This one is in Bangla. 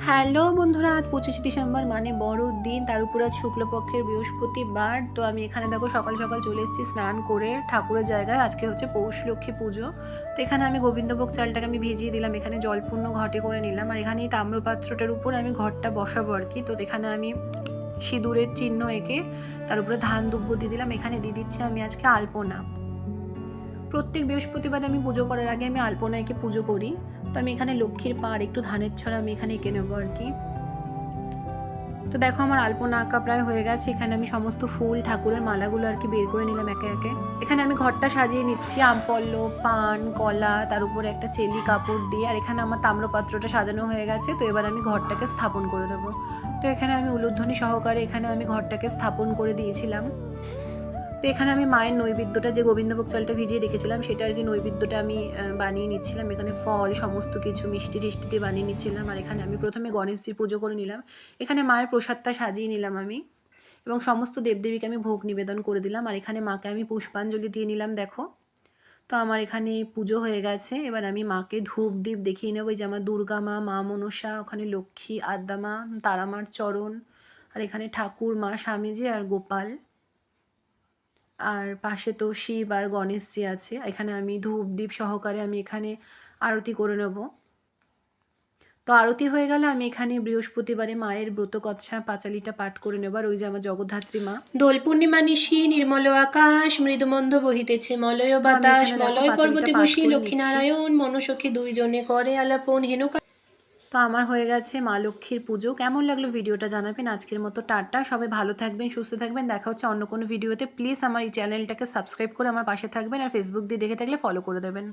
হ্যালো বন্ধুরা, আজ 25 ডিসেম্বর মানে বড়দিন, তার উপর আজ শুক্লপক্ষের বৃহস্পতিবার। তো আমি এখানে দেখো সকাল সকাল চলে এসেছি স্নান করে ঠাকুরের জায়গায়। আজকে হচ্ছে পৌষ লক্ষ্মী পুজো। তো এখানে আমি গোবিন্দভোগ চালটাকে আমি ভিজিয়ে দিলাম, এখানে জলপূর্ণ ঘটে করে নিলাম। আর এখানে এই তাম্রপাত্রটার উপর আমি ঘরটা বসাবো আর কি। তো এখানে আমি সিঁদুরের চিহ্ন এঁকে তার উপরে ধান দুব্য দিয়ে দিলাম। এখানে দিয়ে দিচ্ছি আমি আজকে আলপনা। প্রত্যেক বৃহস্পতিবার আমি পুজো করার আগে আমি আলপনা এঁকে পুজো করি। তো আমি এখানে লক্ষ্মীর পাড় একটু ধানের ছড়া আমি এখানে এঁকে নেবো আর কি। তো দেখো আমার আলপনা আঁকা প্রায় হয়ে গেছে। এখানে আমি সমস্ত ফুল ঠাকুরের মালাগুলো আর কি বের করে নিলাম একে একে। এখানে আমি ঘরটা সাজিয়ে নিচ্ছি আমপল্লব, পান, কলা, তার উপরে একটা চেলি কাপড় দিয়ে। আর এখানে আমার তাম্রপাত্রটা সাজানো হয়ে গেছে। তো এবার আমি ঘরটাকে স্থাপন করে দেবো। তো এখানে আমি উলুধ্বনি সহকারে এখানে আমি ঘরটাকে স্থাপন করে দিয়েছিলাম। তো এখানে আমি মায়ের নৈবেদ্যটা, যে গোবিন্দভোগ চালটা ভিজিয়ে রেখেছিলাম সেটা আর কি নৈবেদ্যটা আমি বানিয়ে নিচ্ছিলাম। এখানে ফল সমস্ত কিছু মিষ্টি টিষ্টি দিয়ে বানিয়ে নিচ্ছিলাম। আর এখানে আমি প্রথমে গণেশজির পুজো করে নিলাম। এখানে মায়ের প্রসাদটা সাজিয়ে নিলাম আমি, এবং সমস্ত দেবদেবীকে আমি ভোগ নিবেদন করে দিলাম। আর এখানে মাকে আমি পুষ্পাঞ্জলি দিয়ে নিলাম দেখো। তো আমার এখানে পুজো হয়ে গেছে। এবার আমি মাকে ধূপ দীপ দেখিয়ে নেবো। যে আমার দুর্গা মা, মা মনসা, ওখানে লক্ষ্মী, আদ্যা মা, তারামার চরণ, আর এখানে ঠাকুর, মা স্বামীজি আর গোপাল, আর পাশে তো শিব আর গণেশজি আছে। এখানে আমি ধূপ দীপ সহকারে আমি এখানে আরতি করে নেব। তো আরতি হয়ে গেলে আমি এখানে বৃহস্পতিবারে মায়ের ব্রতকথা পাঁচালিটা পাঠ করে নেব। আর ওই যে আমার জগদ্ধাত্রী মা। দোল পূর্ণিমা নিশি নির্মল আকাশ মৃদুমন্দ বহিতেছে মলয় বাতাস মলয় পর্বতে বসি লক্ষ্মীনারায়ণ মনসখী দুইজনে করে আলাপন হেনুকা। তো আমার হয়ে গেছে মা লক্ষ্মীর পুজো। কেমন লাগলো ভিডিওটা জানাবেন। আজকের মতো টাটা, সবাই ভালো থাকবেন, সুস্থ থাকবেন। দেখা হচ্ছে অন্য কোনো ভিডিওতে। প্লিজ আমার এই চ্যানেলটাকে সাবস্ক্রাইব করে আমার পাশে থাকবেন, আর ফেসবুক দিয়ে দেখে থাকলে ফলো করে দেবেন।